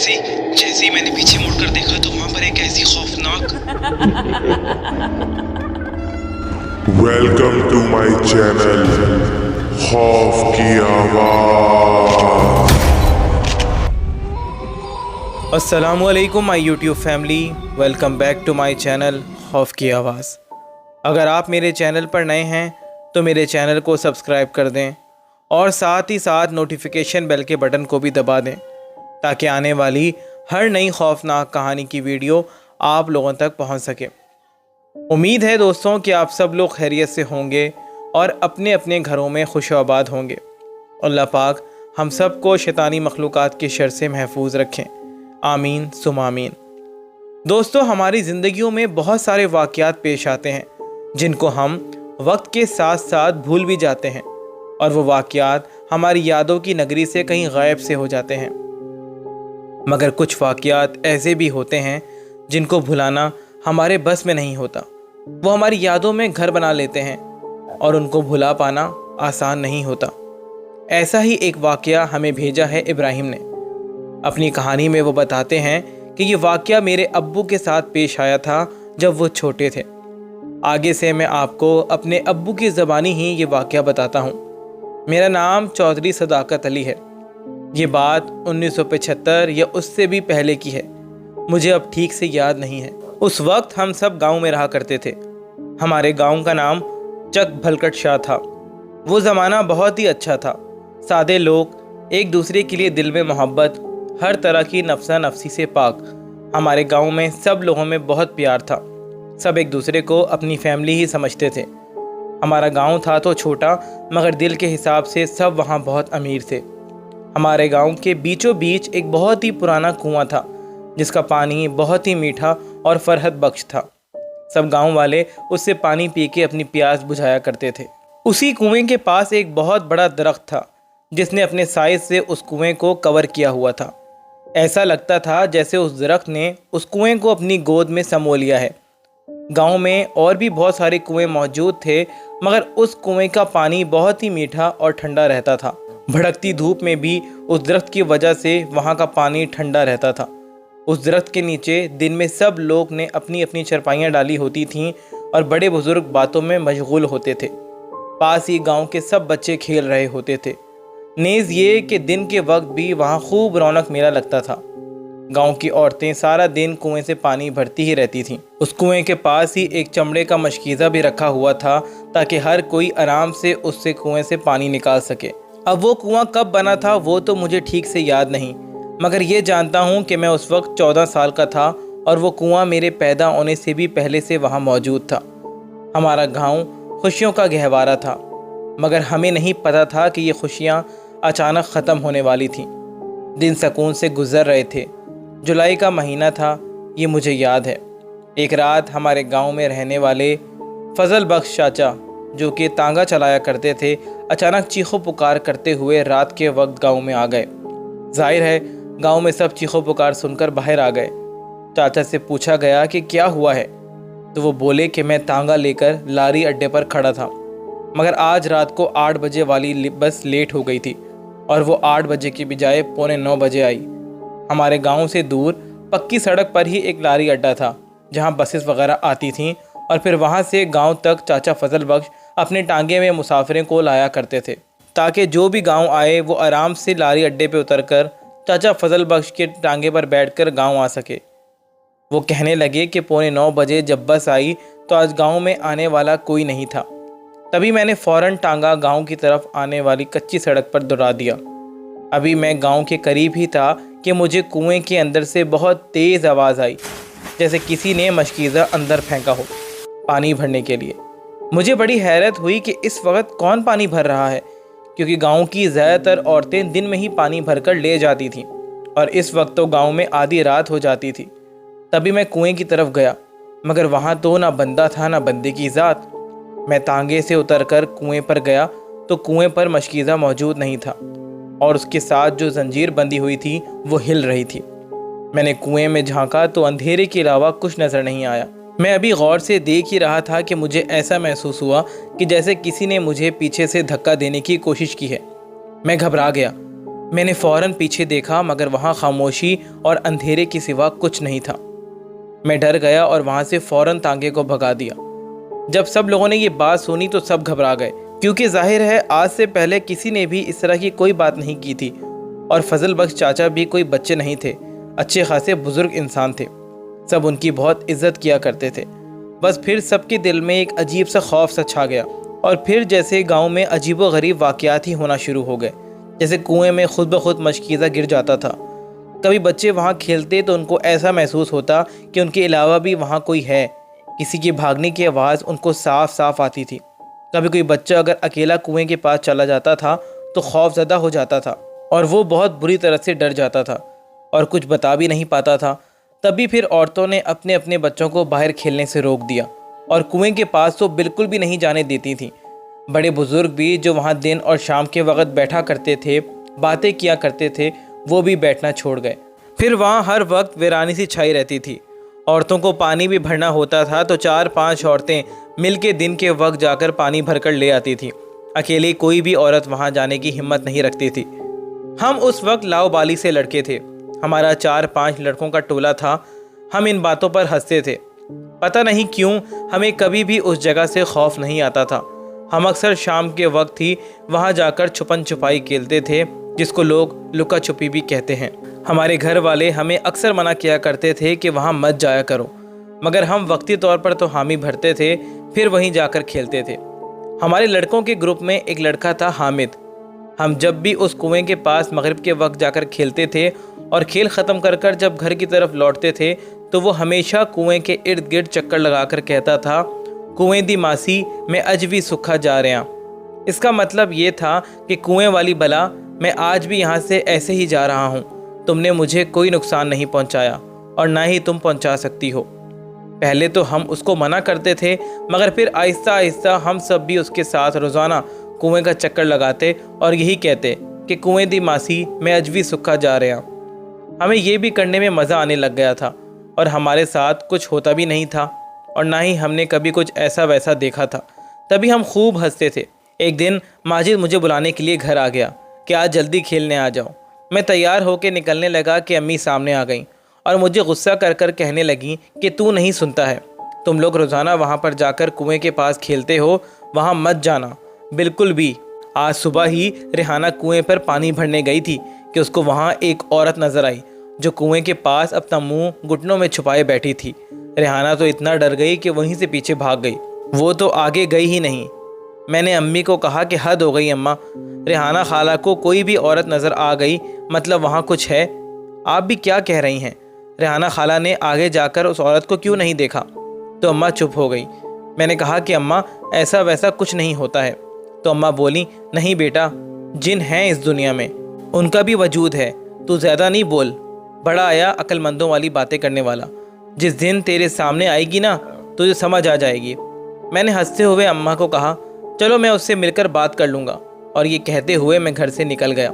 जैसे ही मैंने पीछे मुड़कर देखा तो वहां पर एक ऐसी खौफनाक वेलकम टू माय चैनल खौफ की आवाज़। अस्सलामुअलैकुम my YouTube family, welcome back to my channel खौफ की आवाज़। अगर आप मेरे चैनल पर नए हैं तो मेरे चैनल को सब्सक्राइब कर दें और साथ ही साथ नोटिफिकेशन बेल के बटन को भी दबा दें ताकि आने वाली हर नई खौफनाक कहानी की वीडियो आप लोगों तक पहुंच सके। उम्मीद है दोस्तों कि आप सब लोग खैरियत से होंगे और अपने अपने घरों में खुशआबाद होंगे। अल्लाह पाक हम सब को शैतानी मखलूक़ात के शर से महफूज रखें, आमीन सुम आमीन। दोस्तों, हमारी ज़िंदगियों में बहुत सारे वाक़यात पेश आते हैं जिनको हम वक्त के साथ साथ भूल भी जाते हैं और वो वाक़यात हमारी यादों की नगरी से कहीं गायब से हो जाते हैं। मगर कुछ वाक़यात ऐसे भी होते हैं जिनको भुलाना हमारे बस में नहीं होता। वो हमारी यादों में घर बना लेते हैं और उनको भुला पाना आसान नहीं होता। ऐसा ही एक वाक़या हमें भेजा है इब्राहिम ने। अपनी कहानी में वो बताते हैं कि ये वाक़या मेरे अब्बू के साथ पेश आया था जब वो छोटे थे। आगे से मैं आपको अपने अब्बू की ज़बानी ही ये वाक़या बताता हूँ। मेरा नाम चौधरी सदाकत अली है। ये बात 1975 या उससे भी पहले की है, मुझे अब ठीक से याद नहीं है। उस वक्त हम सब गांव में रहा करते थे। हमारे गांव का नाम चक भलकट शाह था। वो ज़माना बहुत ही अच्छा था। सादे लोग, एक दूसरे के लिए दिल में मोहब्बत, हर तरह की नफसा नफसी से पाक। हमारे गांव में सब लोगों में बहुत प्यार था। सब एक दूसरे को अपनी फैमिली ही समझते थे। हमारा गांव था तो छोटा, मगर दिल के हिसाब से सब वहाँ बहुत अमीर थे। हमारे गांव के बीचों बीच एक बहुत ही पुराना कुआं था जिसका पानी बहुत ही मीठा और फरहत बख्श था। सब गांव वाले उससे पानी पी के अपनी प्यास बुझाया करते थे। उसी कुएं के पास एक बहुत बड़ा दरख्त था जिसने अपने साइज से उस कुएं को कवर किया हुआ था। ऐसा लगता था जैसे उस दरख्त ने उस कुएं को अपनी गोद में समो लिया है। गांव में और भी बहुत सारे कुएं मौजूद थे, मगर उस कुएं का पानी बहुत ही मीठा और ठंडा रहता था। भड़कती धूप में भी उस दरख्त की वजह से वहाँ का पानी ठंडा रहता था। उस दरख्त के नीचे दिन में सब लोग ने अपनी अपनी चरपाइयाँ डाली होती थीं और बड़े बुजुर्ग बातों में मशगूल होते थे। पास ही गांव के सब बच्चे खेल रहे होते थे। नेज़ ये कि दिन के वक्त भी वहाँ खूब रौनक मेला लगता था। गांव की औरतें सारा दिन कुएं से पानी भरती ही रहती थीं। उस कुएं के पास ही एक चमड़े का मशकीज़ा भी रखा हुआ था ताकि हर कोई आराम से उससे कुएं से पानी निकाल सके। अब वो कुआं कब बना था वो तो मुझे ठीक से याद नहीं, मगर ये जानता हूँ कि मैं उस वक्त 14 साल का था और वो कुआं मेरे पैदा होने से भी पहले से वहाँ मौजूद था। हमारा गांव खुशियों का गहवारा था, मगर हमें नहीं पता था कि ये खुशियाँ अचानक ख़त्म होने वाली थीं। दिन सुकून से गुजर रहे थे। जुलाई का महीना था, ये मुझे याद है। एक रात हमारे गांव में रहने वाले फजल बख्श चाचा, जो कि तांगा चलाया करते थे, अचानक चीखों पुकार करते हुए रात के वक्त गांव में आ गए। जाहिर है गांव में सब चीखों पुकार सुनकर बाहर आ गए। चाचा से पूछा गया कि क्या हुआ है, तो वो बोले कि मैं तांगा लेकर लारी अड्डे पर खड़ा था, मगर आज रात को 8 बजे वाली बस लेट हो गई थी और वो 8 बजे की बजाय 8:45 बजे आई। हमारे गांव से दूर पक्की सड़क पर ही एक लारी अड्डा था जहां बसेस वगैरह आती थीं और फिर वहां से गांव तक चाचा फजल बख्श अपने टांगे में मुसाफिरों को लाया करते थे ताकि जो भी गांव आए वो आराम से लारी अड्डे पे उतरकर चाचा फजल बख्श के टांगे पर बैठकर गांव आ सके। वो कहने लगे कि 8:45 बजे जब बस आई तो आज गांव में आने वाला कोई नहीं था। तभी मैंने फ़ौरन टांगा गांव की तरफ आने वाली कच्ची सड़क पर दौड़ा दिया। अभी मैं गांव के करीब ही था कि मुझे कुएं के अंदर से बहुत तेज़ आवाज़ आई, जैसे किसी ने मशकीज़ा अंदर फेंका हो पानी भरने के लिए। मुझे बड़ी हैरत हुई कि इस वक्त कौन पानी भर रहा है, क्योंकि गांव की ज़्यादातर औरतें दिन में ही पानी भरकर ले जाती थीं और इस वक्त तो गांव में आधी रात हो जाती थी। तभी मैं कुएं की तरफ गया, मगर वहाँ तो ना बंदा था ना बंदे की ज़ात। मैं तांगे से उतरकर कुएं पर गया तो कुएं पर मशकीज़ा मौजूद नहीं था और उसके साथ जो जंजीर बंधी हुई थी वो हिल रही थी। मैंने कुएं में झांका तो अंधेरे के अलावा कुछ नज़र नहीं आया। मैं अभी गौर से देख ही रहा था कि मुझे ऐसा महसूस हुआ कि जैसे किसी ने मुझे पीछे से धक्का देने की कोशिश की है। मैं घबरा गया। میں نے فوراً پیچھے دیکھا مگر وہاں خاموشی اور اندھیرے کے سوا کچھ نہیں تھا۔ میں ڈر گیا اور وہاں سے فوراً تانگے کو بھگا دیا۔ جب سب لوگوں نے یہ بات سنی تو سب گھبرا گئے، کیونکہ ظاہر ہے آج سے پہلے کسی نے بھی اس طرح کی کوئی بات نہیں کی تھی، اور فضل بخش چاچا بھی کوئی بچے نہیں تھے، اچھے خاصے بزرگ انسان تھے، سب ان کی بہت عزت کیا کرتے تھے۔ بس پھر سب کے دل میں ایک عجیب سا خوف سا چھا گیا، اور پھر جیسے گاؤں میں عجیب و غریب واقعات ہی ہونا شروع ہو گئے، جیسے کنویں میں خود بخود مشکیزہ گر جاتا تھا۔ کبھی بچے وہاں کھیلتے تو ان کو ایسا محسوس ہوتا کہ ان کے علاوہ بھی وہاں کوئی ہے، کسی کی بھاگنے کی آواز ان کو صاف صاف آتی تھی۔ کبھی کوئی بچہ اگر اکیلا کنویں کے پاس چلا جاتا تھا تو خوف زدہ ہو جاتا تھا، اور وہ بہت بری طرح سے ڈر جاتا تھا اور کچھ بتا بھی نہیں پاتا تھا۔ تبھی پھر عورتوں نے اپنے اپنے بچوں کو باہر کھیلنے سے روک دیا، اور کنویں کے پاس تو بالکل بھی نہیں جانے دیتی تھیں۔ بڑے بزرگ بھی جو وہاں دن اور شام کے وقت بیٹھا کرتے تھے، باتیں کیا کرتے تھے، وہ بھی بیٹھنا چھوڑ گئے۔ پھر وہاں ہر وقت ویرانی سی چھائی رہتی تھی۔ عورتوں کو پانی بھی بھرنا ہوتا تھا تو 4-5 عورتیں مل کے دن کے وقت جا کر پانی بھر کر لے آتی تھیں۔ اکیلی کوئی بھی عورت وہاں جانے کی ہمت نہیں رکھتی تھی۔ ہم اس وقت لاؤبالی سے لڑکے تھے، ہمارا 4-5 لڑکوں کا ٹولہ تھا۔ ہم ان باتوں پر ہنستے تھے، پتہ نہیں کیوں ہمیں کبھی بھی اس جگہ سے خوف نہیں آتا تھا۔ ہم اکثر شام کے وقت ہی وہاں جا کر چھپن چھپائی کھیلتے تھے، جس کو لوگ لکا چھپی بھی کہتے ہیں۔ ہمارے گھر والے ہمیں اکثر منع کیا کرتے تھے کہ وہاں مت جایا کرو، مگر ہم وقتی طور پر تو حامی بھرتے تھے، پھر وہیں جا کر کھیلتے تھے۔ ہمارے لڑکوں کے گروپ میں ایک لڑکا تھا حامد۔ ہم جب بھی اس کنویں کے پاس مغرب کے وقت جا کر کھیلتے تھے اور کھیل ختم کر کر جب گھر کی طرف لوٹتے تھے تو وہ ہمیشہ کنویں کے ارد گرد چکر لگا کر کہتا تھا، کنویں دی ماسی میں اج بھی سکھا جا رہا۔ اس کا مطلب یہ تھا کہ کنویں والی بلا، میں آج بھی یہاں سے ایسے ہی جا رہا ہوں، تم نے مجھے کوئی نقصان نہیں پہنچایا اور نہ ہی تم پہنچا سکتی ہو۔ پہلے تو ہم اس کو منع کرتے تھے، مگر پھر آہستہ آہستہ ہم سب بھی اس کے ساتھ روزانہ کنویں کا چکر لگاتے اور یہی کہتے کہ کنویں دی ماسی میں اج بھی سکھا جا رہا۔ ہمیں یہ بھی کرنے میں مزہ آنے لگ گیا تھا، اور ہمارے ساتھ کچھ ہوتا بھی نہیں تھا، اور نہ ہی ہم نے کبھی کچھ ایسا ویسا دیکھا تھا۔ تبھی ہم خوب ہنستے تھے۔ ایک دن ماجد مجھے بلانے کے لیے گھر آ گیا کہ آج جلدی کھیلنے آ جاؤ۔ میں تیار ہو کے نکلنے لگا کہ امی سامنے آ گئیں اور مجھے غصہ کر کر کہنے لگیں کہ تو نہیں سنتا ہے، تم لوگ روزانہ وہاں پر جا کر کنویں کے پاس کھیلتے ہو، وہاں مت جانا بالکل بھی۔ آج صبح ہی ریحانہ کنویں پر پانی بھرنے گئی تھی کہ اس کو وہاں ایک عورت نظر آئی جو کنویں کے پاس اپنا منہ گھٹنوں میں چھپائے بیٹھی تھی۔ ریحانہ تو اتنا ڈر گئی کہ وہیں سے پیچھے بھاگ گئی، وہ تو آگے گئی ہی نہیں۔ میں نے امی کو کہا کہ حد ہو گئی اماں، ریحانہ خالہ کو کوئی بھی عورت نظر آ گئی مطلب وہاں کچھ ہے، آپ بھی کیا کہہ رہی ہیں؟ ریحانہ خالہ نے آگے جا کر اس عورت کو کیوں نہیں دیکھا؟ تو اماں چپ ہو گئی۔ میں نے کہا کہ اماں ایسا ویسا کچھ نہیں ہوتا ہے، تو اماں بولیں نہیں بیٹا، جن ہیں اس دنیا میں، ان کا بھی وجود ہے، تو زیادہ نہیں بول، بڑا آیا عقل مندوں والی باتیں کرنے والا، جس دن تیرے سامنے آئے گی نا تجھے سمجھ آ جائے گی۔ میں نے ہنستے ہوئے اماں کو کہا چلو میں اس سے مل کر بات کر لوں گا، اور یہ کہتے ہوئے میں گھر سے نکل گیا۔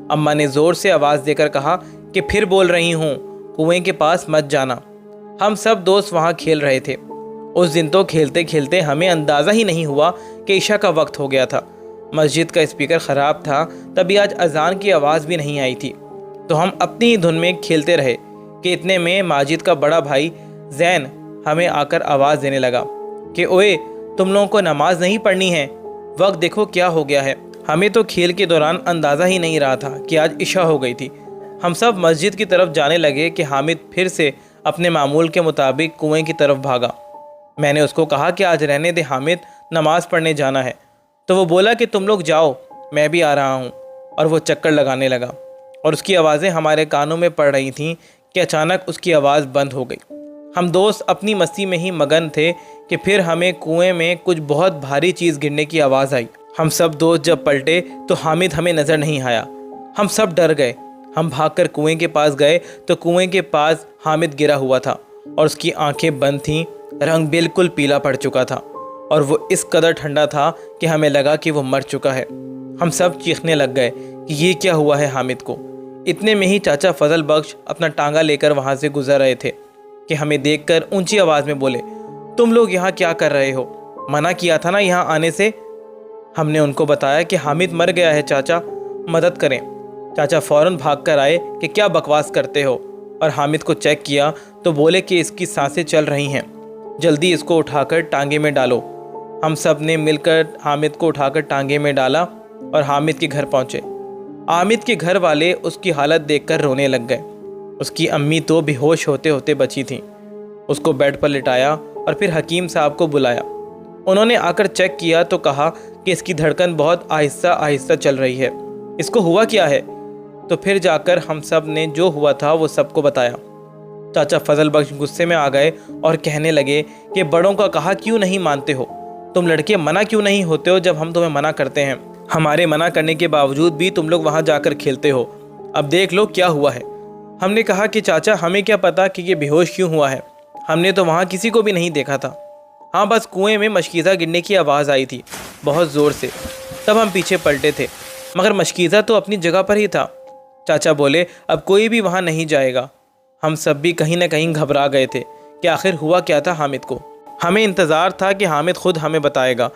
اماں نے زور سے آواز دے کر کہا کہ پھر بول رہی ہوں، کنویں کے پاس مت جانا۔ ہم سب دوست وہاں کھیل رہے تھے۔ اس دن تو کھیلتے کھیلتے ہمیں اندازہ ہی نہیں ہوا کہ عشاء کا وقت ہو گیا تھا۔ مسجد کا اسپیکر خراب تھا، تبھی آج اذان کی آواز بھی نہیں آئی تھی، تو ہم اپنی ہی دھن میں کھیلتے رہے کہ اتنے میں ماجد کا بڑا بھائی زین ہمیں آ کر آواز دینے لگا کہ اوئے تم لوگوں کو نماز نہیں پڑھنی ہے، وقت دیکھو کیا ہو گیا ہے۔ ہمیں تو کھیل کے دوران اندازہ ہی نہیں رہا تھا کہ آج عشاء ہو گئی تھی۔ ہم سب مسجد کی طرف جانے لگے کہ حامد پھر سے اپنے معمول کے مطابق کنویں کی طرف بھاگا۔ میں نے اس کو کہا کہ آج رہنے دے حامد، نماز پڑھنے جانا ہے، تو وہ بولا کہ تم لوگ جاؤ میں بھی آ رہا ہوں، اور وہ چکر لگانے لگا، اور اس کی آوازیں ہمارے کانوں میں پڑ رہی تھیں کہ اچانک اس کی آواز بند ہو گئی۔ ہم دوست اپنی مستی میں ہی مگن تھے کہ پھر ہمیں کنویں میں کچھ بہت بھاری چیز گرنے کی آواز آئی۔ ہم سب دوست جب پلٹے تو حامد ہمیں نظر نہیں آیا۔ ہم سب ڈر گئے۔ ہم بھاگ کر کنویں کے پاس گئے تو کنویں کے پاس حامد گرا ہوا تھا، اور اس کی آنکھیں بند تھیں، رنگ بالکل پیلا پڑ چکا تھا، اور وہ اس قدر ٹھنڈا تھا کہ ہمیں لگا کہ وہ مر چکا ہے۔ ہم سب چیخنے لگ گئے کہ یہ کیا ہوا ہے حامد کو۔ اتنے میں ہی چاچا فضل بخش اپنا ٹانگا لے کر وہاں سے گزر رہے تھے کہ ہمیں دیکھ کر اونچی آواز میں بولے تم لوگ یہاں کیا کر رہے ہو؟ منع کیا تھا نا یہاں آنے سے۔ ہم نے ان کو بتایا کہ حامد مر گیا ہے چاچا، مدد کریں۔ चाचा फ़ौरन भाग कर आए कि क्या बकवास करते हो, और हामिद को चेक किया तो बोले कि इसकी सांसें चल रही हैं, जल्दी इसको उठाकर टांगे में डालो। हम सब ने मिलकर हामिद को उठाकर टांगे में डाला और हामिद के घर पहुँचे। हामिद के घर वाले उसकी हालत देखकर रोने लग गए। उसकी अम्मी तो बेहोश होते होते बची थीं। उसको बेड पर लिटाया और फिर हकीम साहब को बुलाया। उन्होंने आकर चेक किया तो कहा कि इसकी धड़कन बहुत आहिस्ता आहिस्ता चल रही है, इसको हुआ क्या है। तो फिर जाकर हम सब ने जो हुआ था वो सबको बताया। चाचा फजल बख्श गुस्से में आ गए और कहने लगे कि बड़ों का कहा क्यों नहीं मानते हो, तुम लड़के मना क्यों नहीं होते हो जब हम तुम्हें मना करते हैं। हमारे मना करने के बावजूद भी तुम लोग वहाँ जाकर खेलते हो, अब देख लो क्या हुआ है। हमने कहा कि चाचा हमें क्या पता कि ये बेहोश क्यों हुआ है, हमने तो वहाँ किसी को भी नहीं देखा था। हाँ, बस कुएं में मशकीज़ा गिरने की आवाज़ आई थी बहुत ज़ोर से, तब हम पीछे पलटे थे, मगर मशकीज़ा तो अपनी जगह पर ही था। चाचा बोले अब कोई भी वहाँ नहीं जाएगा। हम सब भी कहीं ना कहीं घबरा गए थे कि आखिर हुआ क्या था हामिद को। हमें इंतज़ार था कि हामिद खुद हमें बताएगा,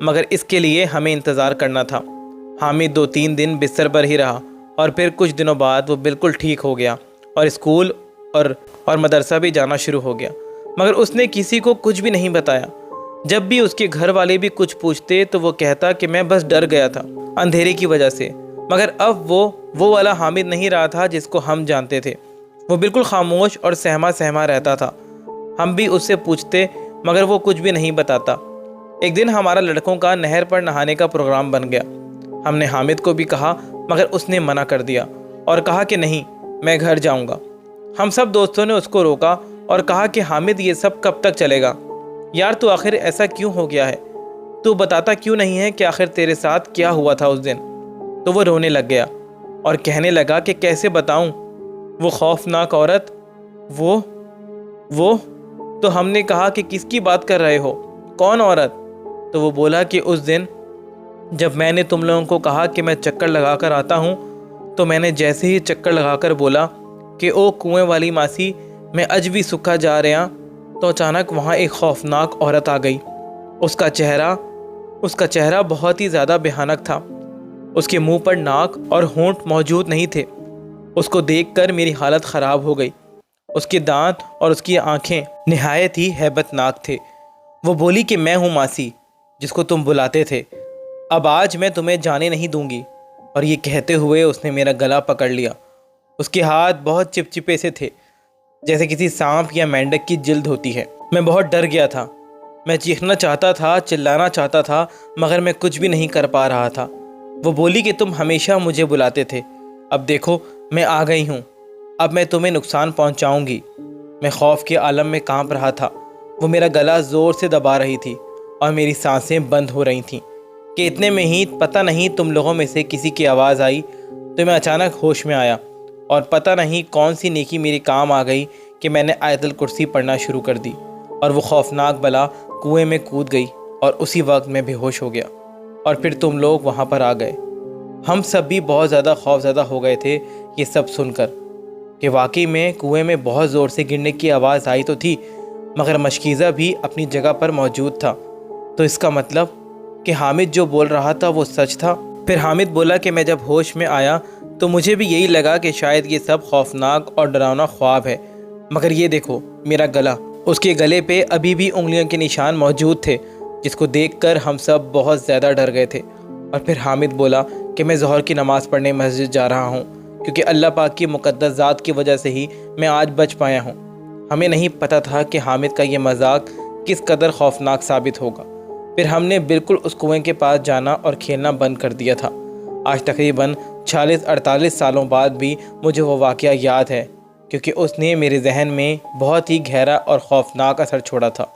मगर इसके लिए हमें इंतज़ार करना था। हामिद 2-3 दिन बिस्तर पर ही रहा और फिर कुछ दिनों बाद वो बिल्कुल ठीक हो गया और स्कूल और मदरसा भी जाना शुरू हो गया, मगर उसने किसी को कुछ भी नहीं बताया। जब भी उसके घर वाले भी कुछ पूछते तो वो कहता कि मैं बस डर गया था अंधेरे की वजह से। मगर अब वो वाला हामिद नहीं रहा था जिसको हम जानते थे। वो बिल्कुल खामोश और सहमा सहमा रहता था। हम भी उससे पूछते मगर वो कुछ भी नहीं बताता। एक दिन हमारा लड़कों का नहर पर नहाने का प्रोग्राम बन गया। हमने हामिद को भी कहा मगर उसने मना कर दिया और कहा कि नहीं, मैं घर जाऊंगा। हम सब दोस्तों ने उसको रोका और कहा कि हामिद ये सब कब तक चलेगा यार, तो आखिर ऐसा क्यों हो गया है, तू बताता क्यों नहीं है कि आखिर तेरे साथ क्या हुआ था उस दिन। तो वो रोने लग गया और कहने लगा कि कैसे बताऊं, वो खौफनाक औरत, वो। तो हमने कहा कि किसकी बात कर रहे हो, कौन औरत। तो वो बोला कि उस दिन जब मैंने तुम लोगों को कहा कि मैं चक्कर लगा कर आता हूँ, तो मैंने जैसे ही चक्कर लगाकर बोला कि ओ कुएं वाली मासी मैं अज भी सुखा जा रहा, तो अचानक वहाँ एक खौफनाक औरत आ गई। उसका चेहरा बहुत ही ज़्यादा भयानक था। उसके मुंह पर नाक और होंठ मौजूद नहीं थे। उसको देखकर मेरी हालत ख़राब हो गई। उसके दांत और उसकी आंखें निहायत ही हैबतनाक थे। वो बोली कि मैं हूँ मासी जिसको तुम बुलाते थे, अब आज मैं तुम्हें जाने नहीं दूंगी। और ये कहते हुए उसने मेरा गला पकड़ लिया। उसके हाथ बहुत चिपचिपे से थे, जैसे किसी सांप या मेंढक की जिल्द होती है। मैं बहुत डर गया था। मैं चीखना चाहता था, चिल्लाना चाहता था, मगर मैं कुछ भी नहीं कर पा रहा था। वो बोली कि तुम हमेशा मुझे बुलाते थे, अब देखो मैं आ गई हूँ, अब मैं तुम्हें नुकसान पहुँचाऊँगी। मैं खौफ के आलम में कांप रहा था। वो मेरा गला ज़ोर से दबा रही थी और मेरी सांसें बंद हो रही थीं कि इतने में ही पता नहीं तुम लोगों में से किसी की आवाज़ आई तो मैं अचानक होश में आया और पता नहीं कौन सी नेकी मेरी काम आ गई कि मैंने आयतुल कुर्सी पढ़ना शुरू कर दी और वो खौफनाक बला कुएं में कूद गई और उसी वक्त मैं बेहोश हो गया और फिर तुम लोग वहाँ पर आ गए। हम सब भी बहुत ज़्यादा खौफज़दा हो गए थे ये सब सुनकर कि वाकई में कुएं में बहुत ज़ोर से गिरने की आवाज़ आई तो थी, मगर मशकीज़ा भी अपनी जगह पर मौजूद था। तो इसका मतलब कि हामिद जो बोल रहा था वो सच था। फिर हामिद बोला कि मैं जब होश में आया तो मुझे भी यही लगा कि शायद ये सब खौफनाक और डरावना ख्वाब है, मगर ये देखो मेरा गला, उसके गले पे अभी भी उंगलियों के निशान मौजूद थे, जिसको देखकर हम सब बहुत ज़्यादा डर गए थे। और फिर हामिद बोला कि मैं ज़ोहर की नमाज़ पढ़ने मस्जिद जा रहा हूँ, क्योंकि अल्लाह पाक की मुक़द्दस ज़ात की वजह से ही मैं आज बच पाया हूँ। हमें नहीं पता था कि हामिद का ये मजाक किस कदर खौफनाक साबित होगा। फिर हमने बिल्कुल उस कुएं के पास जाना और खेलना बंद कर दिया था। आज तकरीबन 40-48 सालों बाद भी मुझे वो वाक़या याद है, क्योंकि उसने मेरे जहन में बहुत ही गहरा और खौफनाक असर छोड़ा था।